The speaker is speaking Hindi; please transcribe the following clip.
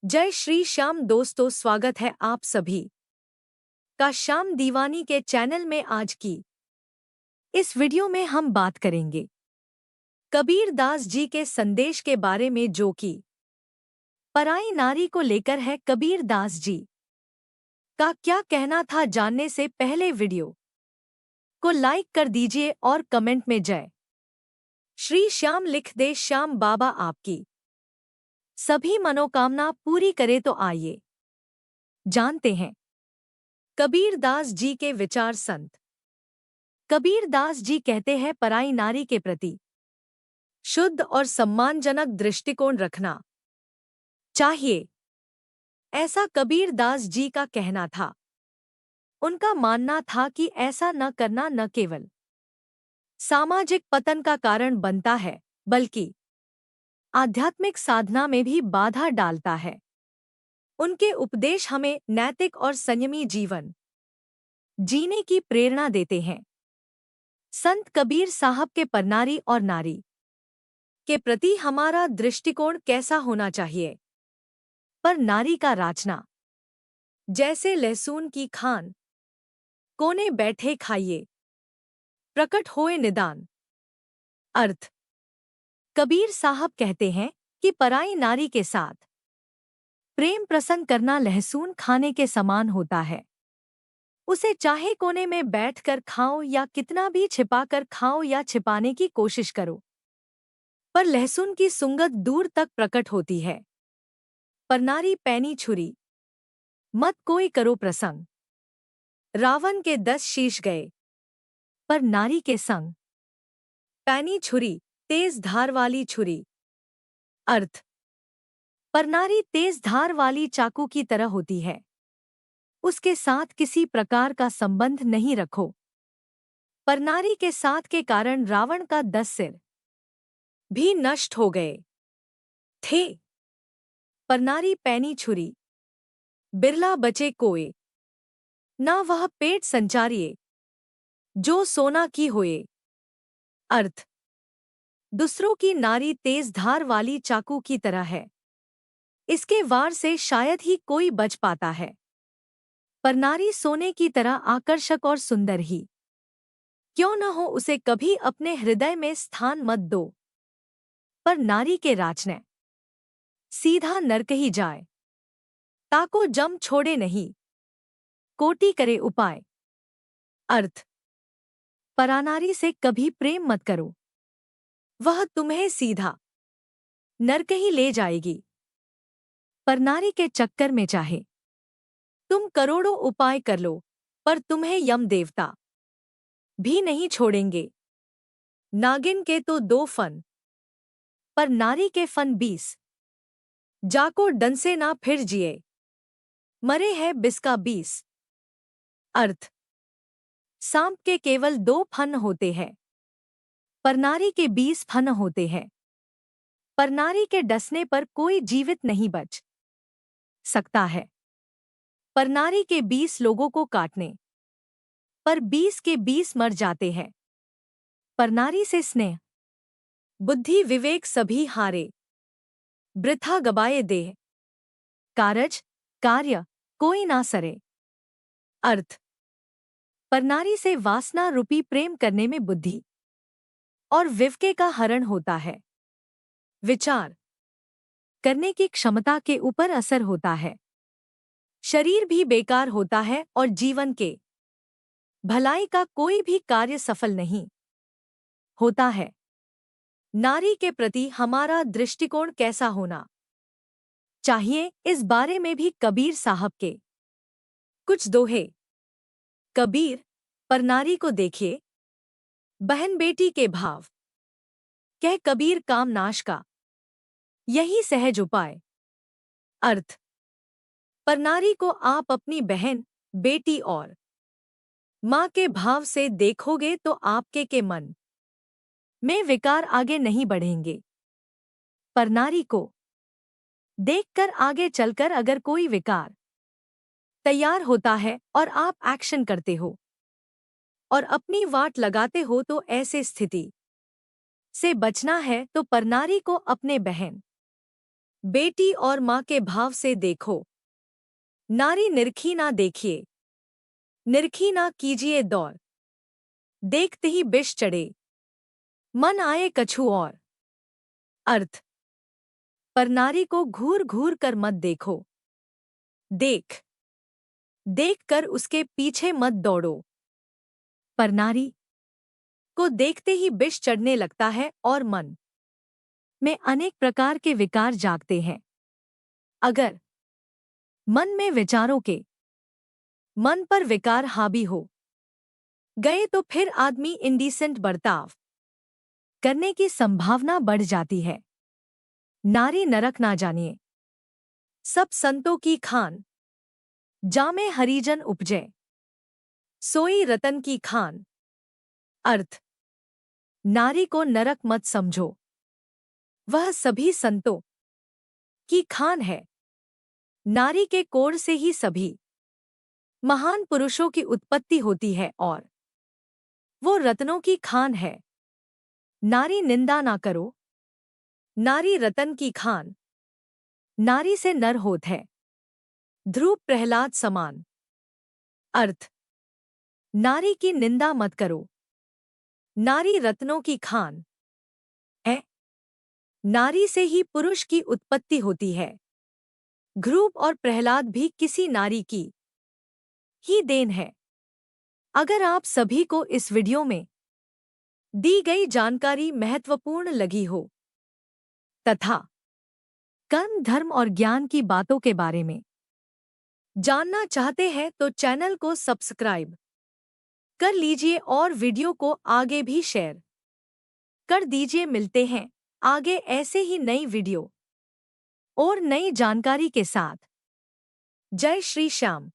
जय श्री श्याम दोस्तों, स्वागत है आप सभी का श्याम दीवानी के चैनल में। आज की इस वीडियो में हम बात करेंगे कबीर दास जी के संदेश के बारे में, जो कि पराई नारी को लेकर है। कबीर दास जी का क्या कहना था, जानने से पहले वीडियो को लाइक कर दीजिए और कमेंट में जय श्री श्याम लिख दे। श्याम बाबा आपकी सभी मनोकामना पूरी करे। तो आइए जानते हैं कबीर दास जी के विचार। संत कबीर दास जी कहते हैं, पराई नारी के प्रति शुद्ध और सम्मानजनक दृष्टिकोण रखना चाहिए। ऐसा कबीर दास जी का कहना था। उनका मानना था कि ऐसा न करना न केवल सामाजिक पतन का कारण बनता है, बल्कि आध्यात्मिक साधना में भी बाधा डालता है। उनके उपदेश हमें नैतिक और संयमी जीवन जीने की प्रेरणा देते हैं। संत कबीर साहब के परनारी और नारी के प्रति हमारा दृष्टिकोण कैसा होना चाहिए। पर नारी का राचना जैसे लहसुन की खान, कोने बैठे खाइए, प्रकट होए निदान। अर्थ कबीर साहब कहते हैं कि पराई नारी के साथ प्रेम प्रसन्न करना लहसुन खाने के समान होता है। उसे चाहे कोने में बैठकर खाओ या कितना भी छिपाकर खाओ या छिपाने की कोशिश करो, पर लहसुन की सुंगंध दूर तक प्रकट होती है। परनारी पैनी छुरी, मत कोई करो प्रसंग। रावण के 10 शीश गए, पर नारी के संग। पैनी छुरी, तेज धार वाली छुरी। अर्थ परनारी तेज धार वाली चाकू की तरह होती है। उसके साथ किसी प्रकार का संबंध नहीं रखो। परनारी के साथ के कारण रावण का 10 सिर भी नष्ट हो गए थे। परनारी पैनी छुरी, बिरला बचे कोय, ना वह पेट संचारिये, जो सोना की होए। अर्थ दूसरों की नारी तेज धार वाली चाकू की तरह है। इसके वार से शायद ही कोई बच पाता है। पर नारी सोने की तरह आकर्षक और सुंदर ही क्यों न हो, उसे कभी अपने हृदय में स्थान मत दो। पर नारी के राचने सीधा नरक ही जाए। ताको जम छोड़े नहीं, कोटि करे उपाय। अर्थ परानारी से कभी प्रेम मत करो, वह तुम्हें सीधा नरक ही ले जाएगी। पर नारी के चक्कर में चाहे तुम करोड़ों उपाय कर लो, पर तुम्हें यम देवता भी नहीं छोड़ेंगे। नागिन के तो 2 फन, पर नारी के फन 20। जाको डंसे ना फिर जिए, मरे है बिस्का 20। अर्थ सांप के केवल 2 फन होते हैं, पर नारी के 20 फन होते हैं। पर नारी के डसने पर कोई जीवित नहीं बच सकता है। पर नारी के 20 लोगों को काटने पर 20 के 20 मर जाते हैं। पर नारी से स्नेह, बुद्धि, विवेक सभी हारे, वृथा गबाए देह, कारज कार्य कोई ना सरे। अर्थ पर नारी से वासना रूपी प्रेम करने में बुद्धि और विवेक का हरण होता है। विचार करने की क्षमता के ऊपर असर होता है। शरीर भी बेकार होता है और जीवन के भलाई का कोई भी कार्य सफल नहीं होता है। नारी के प्रति हमारा दृष्टिकोण कैसा होना चाहिए, इस बारे में भी कबीर साहब के कुछ दोहे। कबीर पर नारी को देखिए, बहन बेटी के भाव, कह कबीर काम नाश का, यही सहज उपाय। अर्थ पर नारी को आप अपनी बहन, बेटी और माँ के भाव से देखोगे तो आपके के मन में विकार आगे नहीं बढ़ेंगे। पर नारी को देखकर आगे चलकर अगर कोई विकार तैयार होता है और आप एक्शन करते हो और अपनी वाट लगाते हो, तो ऐसे स्थिति से बचना है तो परनारी को अपने बहन, बेटी और माँ के भाव से देखो। नारी निरखी ना देखिए, निरखी ना कीजिए दौर। देखते ही विष चढ़े, मन आए कछु और। अर्थ, पर नारी को घूर घूर कर मत देखो। देख देख कर उसके पीछे मत दौड़ो। पर नारी को देखते ही विष चढ़ने लगता है और मन में अनेक प्रकार के विकार जागते हैं। अगर मन में विचारों के मन पर विकार हावी हो गए तो फिर आदमी इंडिसेंट बर्ताव करने की संभावना बढ़ जाती है। नारी नरक ना जानिए, सब संतों की खान। जामे हरिजन उपजे, सोई रतन की खान। अर्थ, नारी को नरक मत समझो, वह सभी संतों की खान है। नारी के कोढ़ से ही सभी महान पुरुषों की उत्पत्ति होती है और वो रत्नों की खान है। नारी निंदा ना करो, नारी रतन की खान। नारी से नर होत है, ध्रुव प्रहलाद समान। अर्थ, नारी की निंदा मत करो, नारी रत्नों की खान है। नारी से ही पुरुष की उत्पत्ति होती है। ध्रुव और प्रहलाद भी किसी नारी की ही देन है। अगर आप सभी को इस वीडियो में दी गई जानकारी महत्वपूर्ण लगी हो तथा कर्म, धर्म और ज्ञान की बातों के बारे में जानना चाहते हैं तो चैनल को सब्सक्राइब कर लीजिए और वीडियो को आगे भी शेयर कर दीजिए। मिलते हैं आगे ऐसे ही नई वीडियो और नई जानकारी के साथ। जय श्री श्याम।